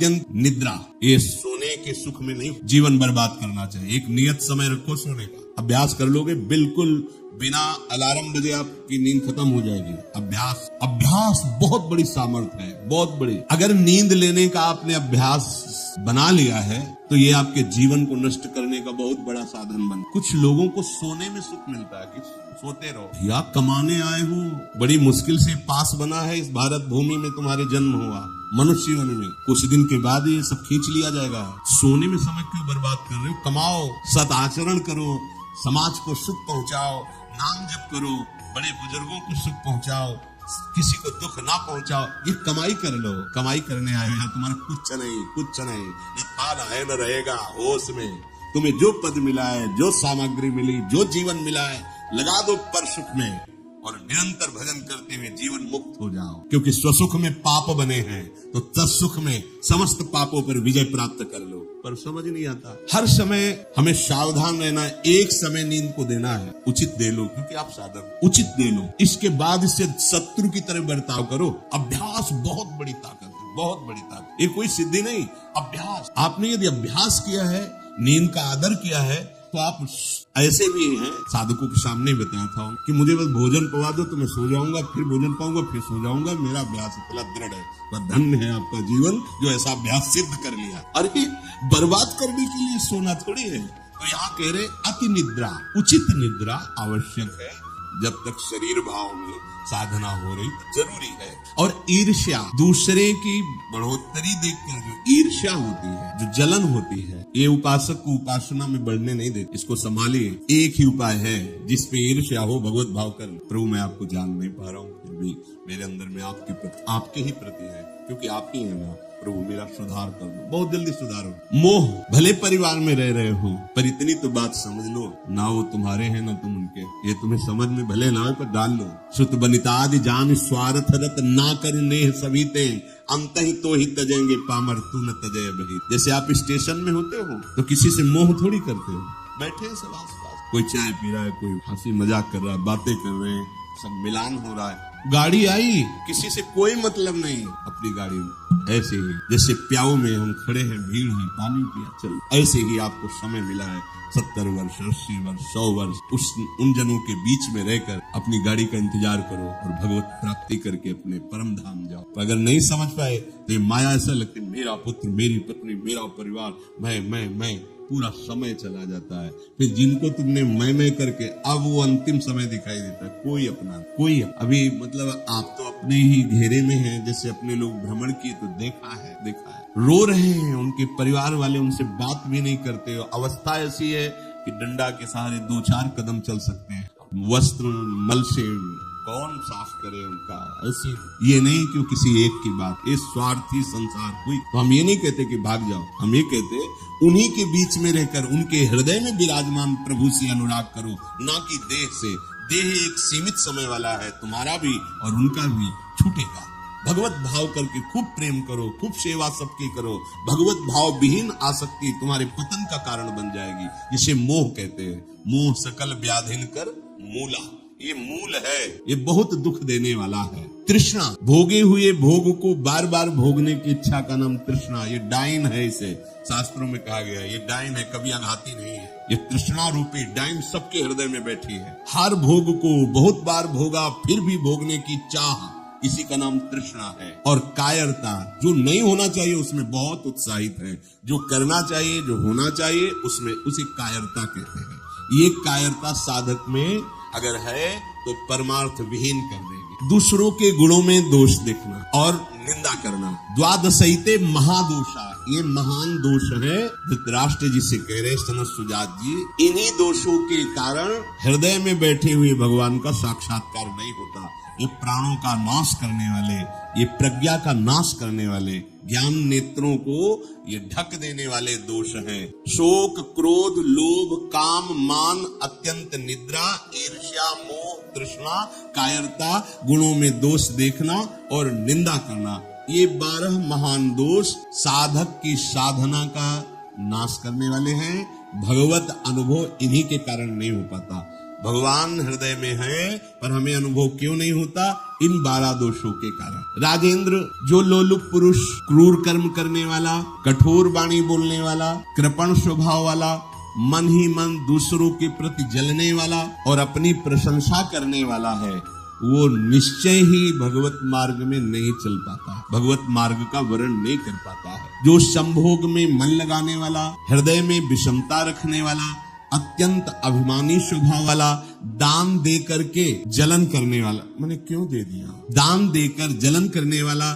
निद्रा, ये सोने के सुख में नहीं जीवन बर्बाद करना चाहिए। एक नियत समय रखो सोने का, अभ्यास कर लोगे बिल्कुल बिना अलार्म बजे आपकी नींद खत्म हो जाएगी। अभ्यास बहुत बड़ी सामर्थ्य है, बहुत बड़ी। अगर नींद लेने का आपने अभ्यास बना लिया है तो ये आपके जीवन को नष्ट करने का बहुत बड़ा साधन बन। कुछ लोगों को सोने में सुख मिलता है कि सोते रहो या कमाने आए हो, बड़ी मुश्किल से पास बना है इस भारत भूमि में तुम्हारे जन्म हुआ, मनुष्य जीवन में कुछ दिन के बाद ये सब खींच लिया जाएगा। सोने में समय क्यों बर्बाद कर रहे हो? कमाओ, सत आचरण करो, समाज को सुख पहुंचाओ, नाम जप करो, बड़े बुजुर्गों को सुख पहुंचाओ, किसी को दुख ना पहुंचाओ। ये कमाई कर लो, कमाई करने आए हो, तुम्हारा कुछ नहीं, ये खाना है न रहेगा होश में। तुम्हें जो पद मिला है, जो सामग्री मिली, जो जीवन मिला है, लगा दो पर सुख में और निरंतर भजन करते हुए जीवन मुक्त हो जाओ। क्योंकि स्वसुख में पाप बने हैं तो तत्सुख में समस्त पापों पर विजय प्राप्त कर लो। पर समझ नहीं आता, हर समय हमें सावधान रहना है। एक समय नींद को देना है, उचित दे लो, क्योंकि आप साधक, उचित दे लो। इसके बाद इससे शत्रु की तरह बर्ताव करो। अभ्यास बहुत बड़ी ताकत है, बहुत बड़ी ताकत। ये कोई सिद्धि नहीं, अभ्यास। आपने यदि अभ्यास किया है, नींद का आदर किया है, तो आप ऐसे भी हैं। साधकों के सामने बताया था कि मुझे बस भोजन पवा दो तो मैं सो जाऊंगा, फिर भोजन पाऊंगा, फिर सो जाऊंगा। मेरा अभ्यास इतना दृढ़ है। तो धन्य है आपका जीवन जो ऐसा अभ्यास सिद्ध कर लिया। अरे बर्बाद करने के लिए सोना थोड़ी है। तो यहाँ कह रहे अति निद्रा, उचित निद्रा आवश्यक है जब तक शरीर भाव में साधना हो रही जरूरी है। और ईर्ष्या, दूसरे की बढ़ोतरी देखकर जो ईर्ष्या होती है, जो जलन होती है, ये उपासक को उपासना में बढ़ने नहीं देती। इसको संभालिए। एक ही उपाय है जिसपे ईर्ष्या हो, भगवत भाव कर। प्रभु मैं आपको जान नहीं पा रहा हूँ, फिर भी मेरे अंदर में आपके ही प्रति है, क्योंकि आप ही है ना। प्रभु मेरा सुधार कर दो, बहुत जल्दी सुधारो। मोह, भले परिवार में रह रहे हो पर इतनी तो बात समझ लो, ना वो तुम्हारे हैं ना तुम उनके। ये तुम्हें समझ में भले ना हो पर डाल लो। सुत बनितादि जान स्वार्थ रत ना करू नेह सभीते, अंत ही तो ही तजेंगे पामर तू न तजय बही। जैसे आप स्टेशन में होते हो तो किसी से मोह थोड़ी करते हो, बैठे हैं सब आस-पास, कोई चाय पी रहा है, कोई हंसी मजाक कर रहा है, बातें कर रहे हैं, सब मिलान हो रहा है। गाड़ी आई, किसी से कोई मतलब नहीं, अपनी गाड़ी में। ऐसे ही जैसे प्याऊ में हम खड़े हैं, भीड़ है, पानी पिया, चल। ऐसे ही आपको समय मिला है 70 वर्ष, 80 वर्ष, 100 वर्ष, उन जनों के बीच में रहकर अपनी गाड़ी का इंतजार करो और भगवत प्राप्ति करके अपने परम धाम जाओ। तो अगर नहीं समझ पाए तो ये माया ऐसा लगती, मेरा पुत्र, मेरी पत्नी, मेरा परिवार, मैं, पूरा समय चला जाता है। फिर जिनको तुमने मैं करके अब वो अंतिम समय दिखाई देता है, कोई अभी मतलब आप तो अपने ही घेरे में हैं। जैसे अपने लोग भ्रमण किए तो देखा है, रो रहे हैं, उनके परिवार वाले उनसे बात भी नहीं करते। अवस्था ऐसी है कि डंडा के सहारे 2-4 कदम चल सकते हैं। वस्त्र मल से कौन साफ करे उनका? ऐसी ये नहीं कि किसी एक की बात, ये स्वार्थी संसार हुई। तो हम ये नहीं कहते कि भाग जाओ, हम ये कहते उन्हीं के बीच में रहकर उनके हृदय में विराजमान प्रभु से अनुराग करो, ना कि देह से। देह एक सीमित समय वाला है, तुम्हारा भी और उनका भी छूटेगा। भगवत भाव करके खूब प्रेम करो, खूब सेवा सबकी करो। भगवत भाव विहीन आसक्ति तुम्हारे पतन का कारण बन जाएगी, जिसे मोह कहते हैं। मोह सकल व्याधिन कर मूला, ये मूल है, ये बहुत दुख देने वाला है। तृष्णा, भोगे हुए भोग को बार बार भोगने की इच्छा का नाम तृष्णा। ये डाइन है, इसे शास्त्रों में कहा गया है, ये डाइन है, कभी आघाती नहीं है। ये तृष्णा रूपी डाइन सबके हृदय में बैठी है। हर भोग को बहुत बार भोगा फिर भी भोगने की चाह, इसी का नाम तृष्णा है। और कायरता, जो नहीं होना चाहिए उसमें बहुत उत्साहित है, जो करना चाहिए, जो होना चाहिए उसमें, उसे कायरता कहते हैं। ये कायरता साधक में अगर है तो परमार्थ विहीन कर देगी। दूसरों के गुणों में दोष देखना और निंदा करना, द्वादशैते महादोषा, ये महान दोष है। धृतराष्ट्र जी से कह रहे सन सुजात जी, इन्हीं दोषों के कारण हृदय में बैठे हुए भगवान का साक्षात्कार नहीं होता। ये प्राणों का नाश करने वाले, ये प्रज्ञा का नाश करने वाले, ज्ञान नेत्रों को ये ढक देने वाले दोष हैं। शोक, क्रोध, लोभ, काम, मान, अत्यंत निद्रा, ईर्ष्या, मोह, तृष्णा, कायरता, गुणों में दोष देखना और निंदा करना, ये 12 महान दोष साधक की साधना का नाश करने वाले हैं। भगवत अनुभव इन्हीं के कारण नहीं हो पाता। भगवान हृदय में है पर हमें अनुभव क्यों नहीं होता? इन 12 दोषों के कारण। राजेंद्र, जो लोलुप पुरुष, क्रूर कर्म करने वाला, कठोर वाणी बोलने वाला, कृपण स्वभाव वाला, मन ही मन दूसरों के प्रति जलने वाला और अपनी प्रशंसा करने वाला है, वो निश्चय ही भगवत मार्ग में नहीं चल पाता, भगवत मार्ग का वर्ण नहीं कर पाता है। जो संभोग में मन लगाने वाला, हृदय में विषमता रखने वाला, अत्यंत अभिमानी स्वभाव वाला, दान दे करके जलन करने वाला, मैंने क्यों दे दिया, दान देकर जलन करने वाला,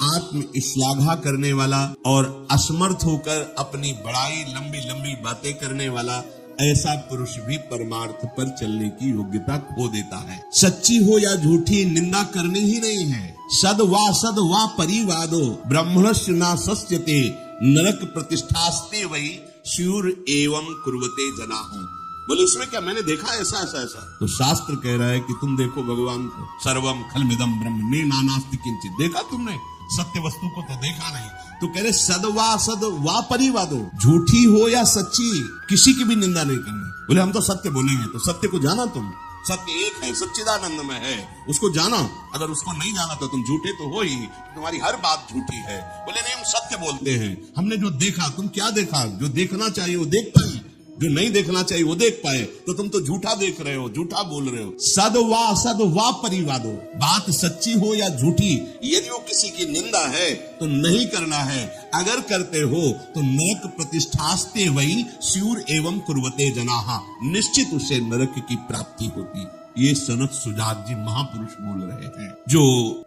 आत्म श्लाघा करने वाला और असमर्थ होकर अपनी बड़ाई लंबी लंबी बातें करने वाला, ऐसा पुरुष भी परमार्थ पर चलने की योग्यता खो देता है। सच्ची हो या झूठी, निंदा करनी ही नहीं है। सद वा परिवादो ब्रह्मणस्य न सस्यते नरक प्रतिष्ठास्ते वही शूर एवं कुर्वते जनाः। बोले उसमें क्या, मैंने देखा ऐसा ऐसा ऐसा, तो शास्त्र कह रहा है कि तुम देखो भगवान को, सर्वम खलमिदम ब्रह्म ने नानास्ति किंचित, देखा तुमने सत्य वस्तु को तो देखा नहीं। तो कह रहे सद वा परिवादो, झूठी हो या सच्ची, किसी की भी निंदा नहीं करनी। बोले हम तो सत्य बोलेंगे, तो सत्य को जाना तुम, सत्य एक है, सच्चिदानंद में है, उसको जाना। अगर उसको नहीं जाना तो तुम झूठे तो हो ही, तुम्हारी हर बात झूठी है। बोले नहीं, हम सत्य बोलते हैं, हमने जो देखा। तुम क्या देखा? जो देखना चाहिए वो देख पाए, जो नहीं देखना चाहिए वो देख पाए, तो तुम तो झूठा देख रहे हो, झूठा बोल रहे हो। सद वा परिवादो, बात सच्ची हो या झूठी, यदि वो किसी की निंदा है तो नहीं करना है। अगर करते हो तो नरक प्रतिष्ठास्ते वही स्यूर एवं कुर्वते जनाः, निश्चित उसे नरक की प्राप्ति होती। ये सनत सुजात जी महापुरुष बोल रहे हैं, जो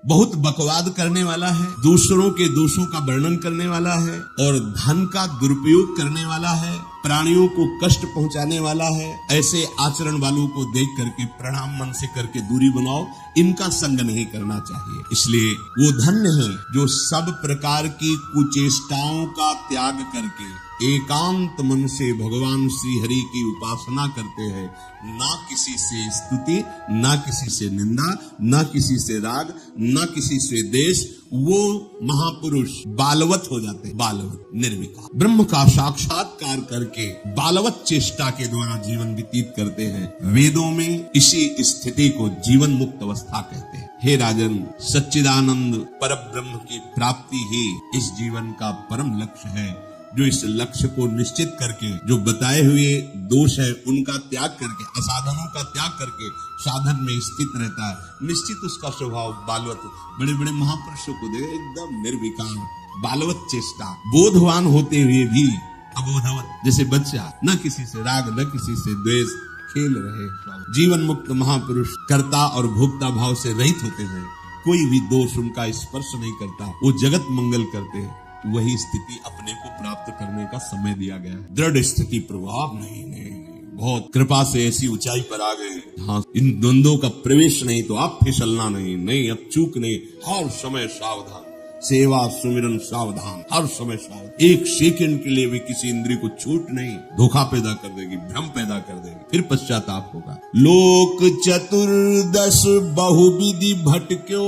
बहुत बकवाद करने वाला है, दूसरों के दोषों का वर्णन करने वाला है और धन का दुरुपयोग करने वाला है, प्राणियों को कष्ट पहुंचाने वाला है। ऐसे आचरण वालों को देख करके प्रणाम मन से करके दूरी बनाओ, इनका संग नहीं करना चाहिए। इसलिए वो धन्य है जो सब प्रकार की कुचेष्टाओं का त्याग करके एकांत मन से भगवान श्री हरि की उपासना करते हैं। ना किसी से स्तुति, ना किसी से निंदा, ना किसी से राग, ना किसी से द्वेष। वो महापुरुष बालवत हो जाते हैं, बालवत, निर्विकार, ब्रह्म का साक्षात्कार करके बालवत चेष्टा के द्वारा जीवन व्यतीत करते हैं। वेदों में इसी स्थिति को जीवन मुक्त अवस्था कहते हैं। हे राजन, सच्चिदानंद परब्रह्म की प्राप्ति ही इस जीवन का परम लक्ष्य है। जो इस लक्ष्य को निश्चित करके, जो बताए हुए दोष है उनका त्याग करके, असाधनों का त्याग करके साधन में स्थित रहता है, निश्चित उसका स्वभाव बालवत। बड़े बड़े महापुरुषों को देखे एकदम निर्विकार, बालवत चेष्टा, बोधवान होते हुए भी अबोधवत, जैसे बच्चा, न किसी से राग न किसी से द्वेष, खेल रहे। जीवन मुक्त महापुरुष कर्ता और भोक्ता भाव से रहित होते हैं, कोई भी दोष उनका स्पर्श नहीं करता, वो जगत मंगल करते हैं। वही स्थिति अपने को प्राप्त करने का समय दिया गया है। दृढ़ स्थिति प्रभाव नहीं, बहुत कृपा से ऐसी ऊंचाई पर आ गए। हाँ, इन द्वंद्वों का प्रवेश नहीं तो आप फिसलना नहीं, अब चूक नहीं, हर समय सावधान, सेवा सुमिरन सावधान, हर समय सावधान। एक सेकंड के लिए भी किसी इंद्रिय को छूट नहीं, धोखा पैदा कर देगी, भ्रम पैदा कर देगी, फिर पश्चाताप होगा। लोक चतुर्दश बहुविधि भटक्यो,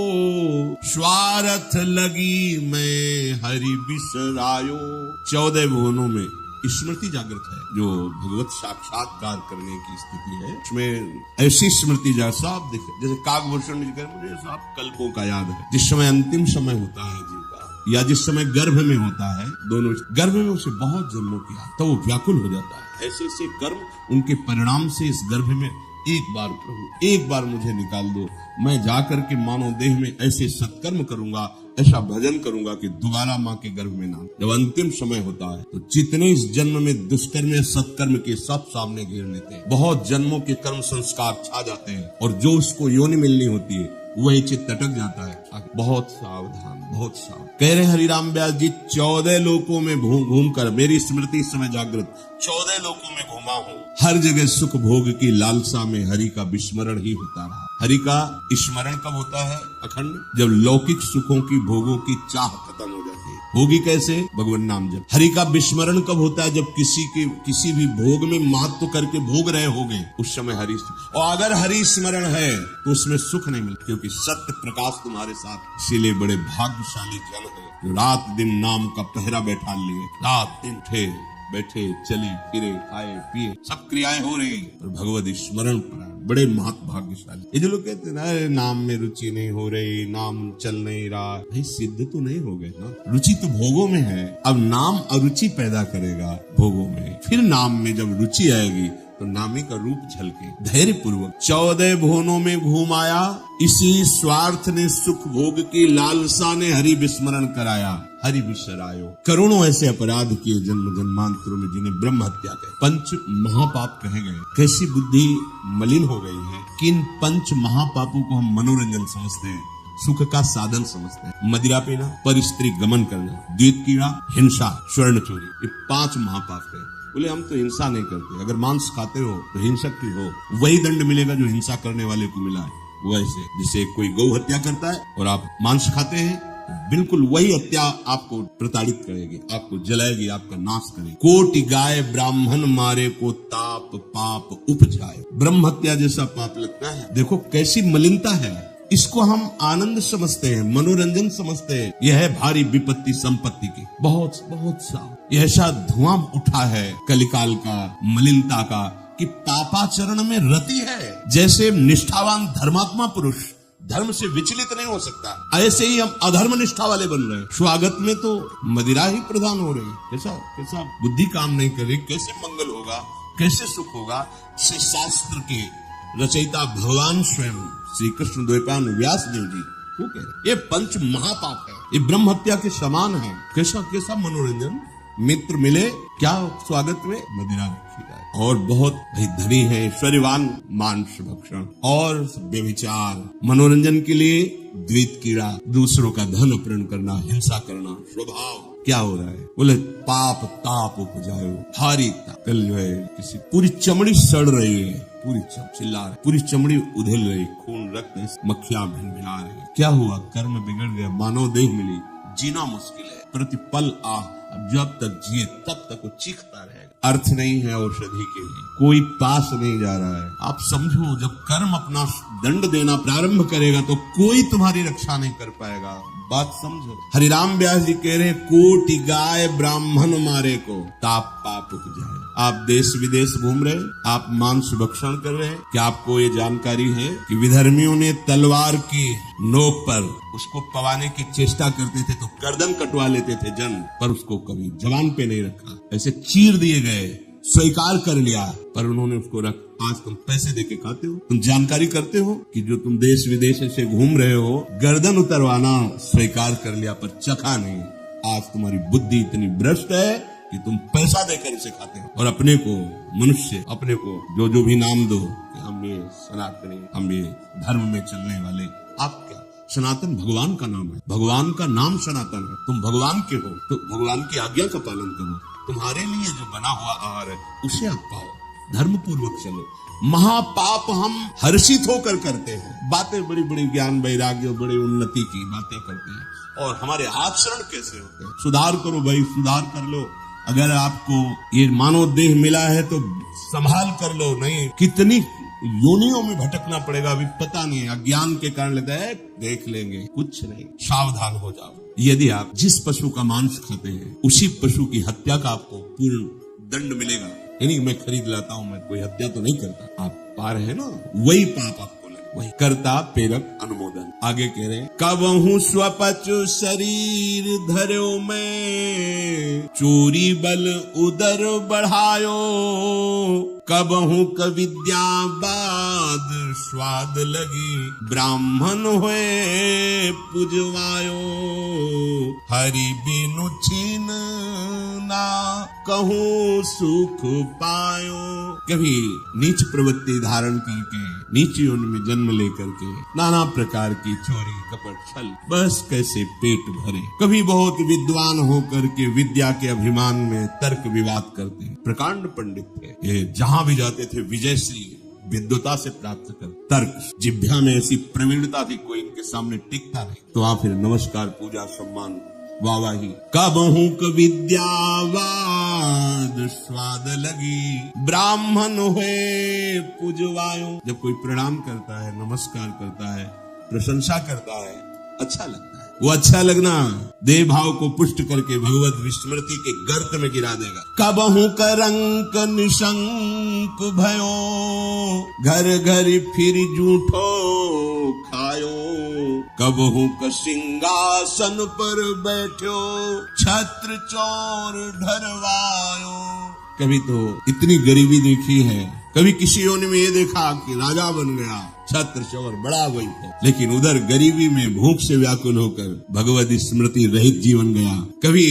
स्वार्थ लगी मैं हरि बिसरायो। 14 भुवनों में स्मृति जागृत है, जो भगवत साक्षात्कार करने की स्थिति है, उसमें ऐसी स्मृति जैसा आप देखें, जैसे काकभूषण जी कह, मुझे सब कल्पों का याद है। जिस समय अंतिम समय होता है जीव का, या जिस समय गर्भ में होता है, दोनों गर्भ में उसे बहुत जन्मों की याद, तो वो व्याकुल हो जाता है। ऐसे ऐसे कर्म उनके परिणाम से इस गर्भ में एक बार प्रभु, एक बार मुझे निकाल दो, मैं जाकर के मानव देह में ऐसे सत्कर्म करूंगा, ऐसा भजन करूंगा कि दोबारा माँ के गर्भ में ना। जब अंतिम समय होता है तो जितने इस जन्म में दुष्कर्म या सत्कर्म के सब सामने घेर लेते हैं, बहुत जन्मों के कर्म संस्कार छा जाते हैं, और जो उसको योनि मिलनी होती है वही चित्त अटक जाता है। बहुत सावधान, बहुत सावधान। कह रहे हरिराम व्यास जी, 14 लोकों में घूम कर मेरी स्मृति इस समय जागृत, 14 लोकों में घूमा हूँ, हर जगह सुख भोग की लालसा में हरि का विस्मरण ही होता रहा। हरि का स्मरण कब होता है? अखंड, जब लौकिक सुखों की भोगों की चाह खत्म हो जाती है। होगी कैसे? भगवान नाम जब। हरि का विस्मरण कब होता है? जब किसी भी भोग में महत्व करके भोग रहे होगे, उस समय हरि, और अगर हरि स्मरण है तो उसमें सुख नहीं मिलता, क्योंकि सत्य प्रकाश तुम्हारे साथ। इसीलिए बड़े भाग्यशाली जन है जो रात दिन नाम का पहरा बैठा लिए, रात दिन बैठे चले फिरे खाए पिए सब क्रियाएं हो रही, और भगवत स्मरण बड़े भाग्यशाली। ये जो लोग कहते हैं ना नाम में रुचि नहीं हो रही, नाम चल नहीं रहा, भाई सिद्ध तो नहीं हो गए ना। रुचि तो भोगों में है, अब नाम अरुचि पैदा करेगा भोगों में, फिर नाम में जब रुचि आएगी तो नामी का रूप झलके। धैर्य पूर्वक 14 भुवनों में घूम आया, इसी स्वार्थ ने सुख भोग की लालसा ने हरि विस्मरण कराया। हरि विसरायो। करोड़ों ऐसे अपराध किए जन्म जन्मांतरों में जिन्हें ब्रह्म हत्या कहे, पंच महापाप कहे गए। कैसी बुद्धि मलिन हो गई है कि इन पंच महापापों को हम मनोरंजन समझते हैं, सुख का साधन समझते हैं। मदिरा पीना, पर स्त्री गमन करना, द्वित कीड़ा, हिंसा, स्वर्ण चोरी, ये 5 महापाप है। बोले हम तो हिंसा नहीं करते, अगर मांस खाते हो तो हिंसक भी हो, वही दंड मिलेगा जो हिंसा करने वाले को मिला है। वैसे जैसे कोई गौ हत्या करता है और आप मांस खाते हैं, बिल्कुल वही हत्या आपको प्रताड़ित करेगी, आपको जलाएगी, आपका नाश करेगी। कोटि गाय ब्राह्मण मारे को ताप पाप उपजाए। ब्रह्म हत्या जैसा पाप लगता है। देखो कैसी मलिनता है। इसको हम आनंद समझते हैं, मनोरंजन समझते हैं। यह है भारी विपत्ति संपत्ति की, बहुत बहुत सा यह ऐसा धुआं उठा है कलिकाल का, मलिनता का, कि पापाचरण में रति है। जैसे निष्ठावान धर्मात्मा पुरुष धर्म से विचलित नहीं हो सकता, ऐसे ही हम अधर्म निष्ठा वाले बन रहे हैं। स्वागत में तो मदिरा ही प्रदान हो रही। कैसा कैसा बुद्धि काम नहीं कर रही, कैसे मंगल होगा, कैसे सुख होगा। से शास्त्र के रचयिता भगवान स्वयं श्री कृष्ण द्वैपायन व्यास देव जी वो कह रहे, ये पंच महापाप है, ये ब्रह्म हत्या के समान है। कैसा कैसा मनोरंजन। मित्र मिले क्या स्वागत में मदिरा रखी जाए, और बहुत भाई धनी है, ऐश्वर्यवान मांस भक्षण और व्यभिचार, मनोरंजन के लिए द्वित कीड़ा, दूसरों का धन अपहरण करना, हिंसा करना स्वभाव। क्या हो रहा है? बोले पाप ताप उपजायो भारी ताप। कल जो है किसी पूरी चमड़ी सड़ रही है, पूरी चिल्ला रही, पूरी चमड़ी उधेल रही, खून रक्त मक्खियां भिनभिना रही। क्या हुआ? कर्म बिगड़ गया, मानव देह मिली, जीना मुश्किल है, प्रतिपल अब जब तक जिए तब तक वो चीखता रहेगा। अर्थ नहीं है औषधि के लिए, कोई पास नहीं जा रहा है। आप समझो जब कर्म अपना दंड देना प्रारंभ करेगा तो कोई तुम्हारी रक्षा नहीं कर पाएगा। बात समझो। हरिराम व्यास जी कह रहे कोटि गाय ब्राह्मण मारे को ताप पाप उपजाए। आप देश विदेश घूम रहे, आप मांस भक्षण कर रहे हैं, क्या आपको ये जानकारी है कि विधर्मियों ने तलवार की नोक पर उसको पवाने की चेष्टा करते थे तो गर्दन कटवा लेते थे जन, पर उसको कभी जवान पे नहीं रखा, ऐसे चीर दिए गए, स्वीकार कर लिया, पर उन्होंने उसको रख। आज तुम पैसे देके खाते हो, तुम जानकारी करते हो कि जो तुम देश विदेश से घूम रहे हो, गर्दन उतरवाना स्वीकार कर लिया पर चखा नहीं। आज तुम्हारी बुद्धि इतनी भ्रष्ट है कि तुम पैसा देकर इसे खाते हो, और अपने को मनुष्य, अपने को जो जो भी नाम दो कि हम ये सनातनी, हम ये धर्म में चलने वाले। आप क्या? सनातन भगवान का नाम है, भगवान का नाम सनातन है। तुम भगवान के हो तो भगवान की आज्ञा का पालन करो। तुम्हारे लिए जो बना हुआ आहार है उसे आप पाओ, धर्म पूर्वक चलो। महापाप हम हर्षित होकर करते हैं, बातें बड़ी बड़ी ज्ञान वैराग्य बड़ी उन्नति की बातें करते हैं, और हमारे आचरण कैसे होते हैं। सुधार करो भाई, सुधार कर लो। अगर आपको ये मानव देह मिला है तो संभाल कर लो, नहीं कितनी योनियों में भटकना पड़ेगा अभी पता नहीं है। अज्ञान के कारण लगता है देख लेंगे, कुछ नहीं। सावधान हो जाओ। यदि आप जिस पशु का मांस खाते हैं उसी पशु की हत्या का आपको पूर्ण दंड मिलेगा। यानी मैं खरीद लाता हूं, मैं कोई हत्या तो नहीं करता, आप पा रहे हैं ना, वही पाप आपको लगे, वही करता प्रेरक अनुमोदन। आगे कह रहे कबहू स्वपचु शरीर धर्यो में, चोरी बल उदर बढ़ायो, कबहू कविद्या बाद स्वाद लगी, ब्राह्मण हुए पुजवायो, हरि बिनु छीन ना कहूँ सुख पायो। कभी नीच प्रवृत्ति धारण करके, नीच योनि में जन्म लेकर के नाना प्रकार की चोरी कपट छल, बस कैसे पेट भरे। कभी बहुत विद्वान होकर के विद्या के अभिमान में तर्क विवाद करते, प्रकांड पंडित थे, ये जहां भी जाते थे विजयश्री विद्वता से प्राप्त कर। तर्क जिह्वा में ऐसी प्रवीणता थी, कोई इनके सामने टिकता नहीं। तो आप फिर नमस्कार पूजा सम्मान वावाही। कबहू विद्यावाद स्वाद लगी, ब्राह्मण हुए पूजवायो। जब कोई प्रणाम करता है, नमस्कार करता है, प्रशंसा करता है, अच्छा लगता है। वो अच्छा लगना देह भाव को पुष्ट करके भगवत विस्मृति के गर्त में गिरा देगा। कबहू करंक निशंक भयो, घर घर फिर जूठो खायो, कबहू क सिंहासन पर बैठो, छत्र चोर ढरवायो। कभी तो इतनी गरीबी देखी है, कभी किसी योनि में ये देखा कि राजा बन गया, छत्र चोर बड़ा वैभव, लेकिन उधर गरीबी में भूख से व्याकुल होकर भगवत स्मृति रहित जीवन गया। कभी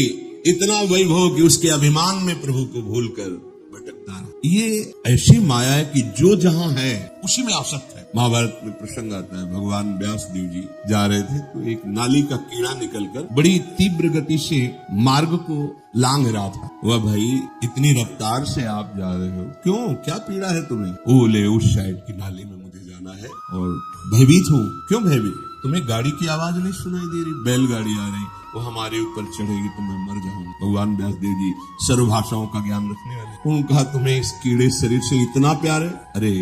इतना वैभव कि उसके अभिमान में प्रभु को भूलकर भटकता रहा। ये ऐसी माया है कि जो जहां है उसी में आसक्त है। महाभारत में प्रसंग आता है, भगवान व्यास देव जी जा रहे थे तो एक नाली का कीड़ा निकलकर बड़ी तीव्र गति से मार्ग को लांग रहा था। वह भाई इतनी रफ्तार से आप जा रहे हो, क्यों, क्या पीड़ा है तुम्हें? बोले उस साइड की नाली में मुझे जाना है और भयभीत हूँ। क्यों भयभीत? तुम्हें गाड़ी की आवाज नहीं सुनाई दे रही? बैलगाड़ी आ रही, वो हमारे ऊपर चढ़ेगी तो मैं मर जाऊंगा। भगवान व्यास देव जी सर्वभाषाओं का ज्ञान रखने वाले, उन्होंने कहा तुम्हें इस कीड़े शरीर से इतना प्यार है? अरे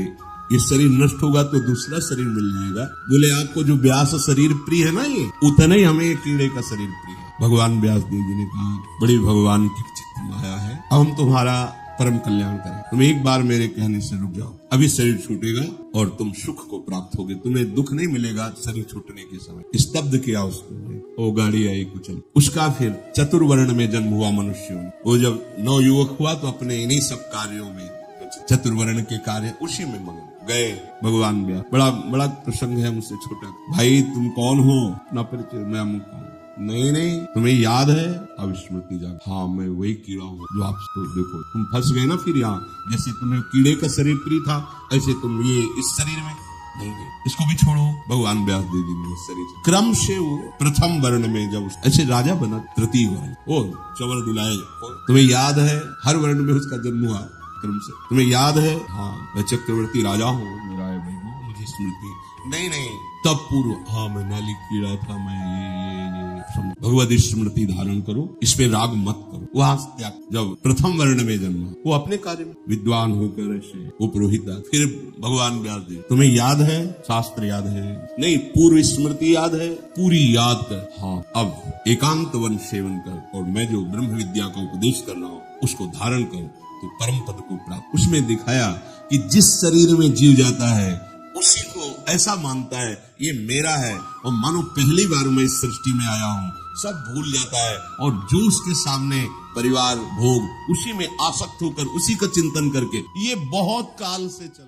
ये शरीर नष्ट होगा तो दूसरा शरीर मिल जाएगा। बोले आपको जो व्यास शरीर प्रिय है ना, ये उतना ही हमें ये कीड़े का शरीर प्रिय है। भगवान व्यास देव जी ने कहा बड़ी भगवान की चित्त माया है, अब हम तुम्हारा परम कल्याण करें, तुम एक बार मेरे कहने से रुक जाओ, अभी शरीर छूटेगा और तुम सुख को प्राप्त होगे, तुम्हें दुख नहीं मिलेगा शरीर छूटने के समय। स्तब्ध किया उसको, वो गाड़ी आई कुचल। उसका फिर चतुर्वर्ण में जन्म हुआ मनुष्य। वो जब नवयुवक हुआ तो अपने इन्हीं सब कार्यों में, चतुर्वर्ण के कार्य उसी में मगन गए। भगवान व्यास, बड़ा बड़ा प्रसंग है, मुझसे छोटा, भाई तुम कौन हो? अपना परिचय, मैं अमुक हूँ। नहीं तुम्हें याद है? अब स्मृति जाग, हाँ मैं वही कीड़ा हूँ जो आप देखो तुम फंस गए ना फिर यहाँ, जैसे तुम्हें कीड़े का शरीर प्रिय था ऐसे तुम ये इस शरीर में नहीं, इसको भी छोड़ो। भगवान व्यास देव जी ने शरीर क्रम से वो प्रथम वर्ण में जब ऐसे राजा बना, तृतीय वर्ण, वो चवर दुलाए। तुम्हें याद है हर वर्ण में उसका जन्म हुआ क्रम से, तुम्हें याद है? हाँ मैं चक्रवर्ती राजा हूँ, मेरा है भाई, मुझे स्मृति नहीं तब पूर्व, हाँ मैं नाली कीड़ा था, मैं ये भगवत स्मृति धारण करो, इस पे राग मत करो। वहां त्याग। जब प्रथम वर्ण में जन्मा, वो अपने कार्य में विद्वान होकर ऐसे वो पुरोहित। फिर भगवान व्यास देव, तुम्हें याद है? शास्त्र याद है? नहीं, पूर्व स्मृति याद है? पूरी याद कर। हाँ अब एकांत वन सेवन कर और मैं जो ब्रह्म विद्या का उपदेश कर रहा हूँ उसको धारण कर तो परम पद को प्राप्त। उसमें दिखाया कि जिस शरीर में जीव जाता है उसी को ऐसा मानता है ये मेरा है, और मानो पहली बार मैं इस सृष्टि में आया हूँ, सब भूल जाता है और जो उसके सामने परिवार भोग उसी में आसक्त होकर उसी का चिंतन करके ये बहुत काल से चल